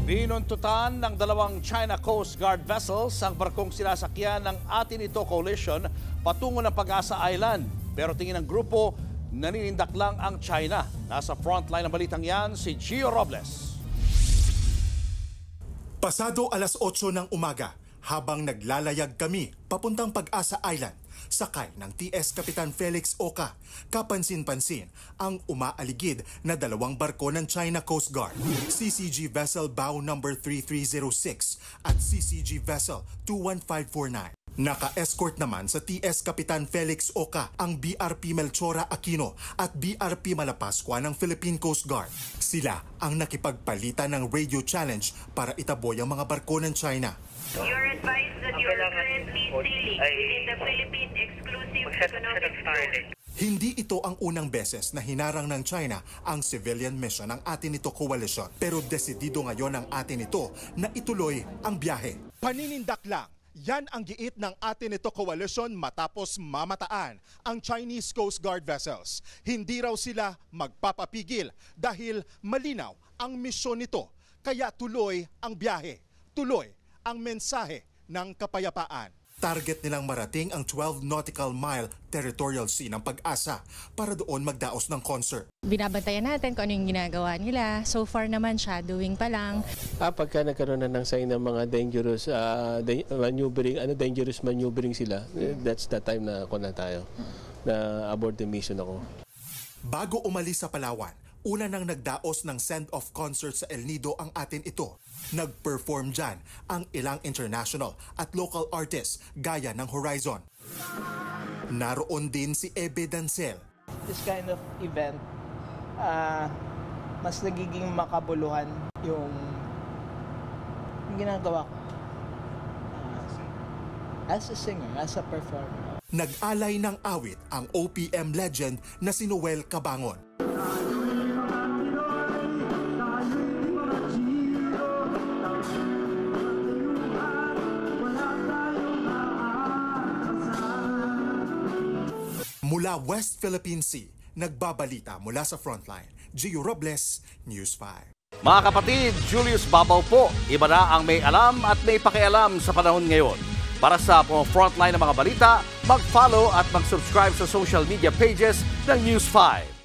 Binuntutan ng dalawang China Coast Guard vessels ang barkong sinasakyan ng Atenito Coalition patungo ng Pag-asa Island. Pero tingin ng grupo, naninindak lang ang China. Nasa frontline ng balitang yan si Gio Robles. Pasado alas 8 ng umaga, habang naglalayag kami papuntang Pag-asa Island, sakay ng TS Kapitan Felix Oka, kapansin-pansin ang umaaligid na dalawang barko ng China Coast Guard, CCG Vessel Bao No. 3306 at CCG Vessel 21549. Naka-escort naman sa TS Kapitan Felix Oka ang BRP Melchora Aquino at BRP Malapascua ng Philippine Coast Guard. Sila ang nakipagpalitan ng radio challenge para itaboy ang mga barko ng China. You're advised that you're currently sailing within the Philippine Exclusive Economic Zone. Hindi ito ang unang beses na hinarang ng China ang civilian mission ng Atenito Coalition. Pero desidido ngayon ang Atenito na ituloy ang biyahe. Paninindak lang. Yan ang giit ng Atenito Coalition matapos mamataan ang Chinese Coast Guard vessels. Hindi raw sila magpapapigil dahil malinaw ang misyon nito. Kaya tuloy ang biyahe, tuloy ang mensahe ng kapayapaan. Target nilang marating ang 12 nautical mile territorial sea ng Pag-asa para doon magdaos ng concert. Binabantayan natin kung ano yung ginagawa nila. So far naman shadowing pa lang. Pagka nagkaroon na ng sign ng mga dangerous maneuvering sila, that's the time na ako na tayo, na abort the mission ako. Bago umalis sa Palawan, una nang nagdaos ng send-off concert sa El Nido ang Atenito. Nag-perform dyan ang ilang international at local artists gaya ng Horizon. Naroon din si Ebe Dancel. This kind of event, mas nagiging makabuluhan yung ginagawa ko. As a singer, as a performer. Nag-alay ng awit ang OPM legend na si Noel Cabangon. Mula West Philippine Sea, nagbabalita mula sa frontline. Gio Robles, News 5. Mga kapatid, Julius Babaw po. Iba na ang may alam at may pakialam sa panahon ngayon. Para sa frontline ng mga balita, mag-follow at mag-subscribe sa social media pages ng News 5.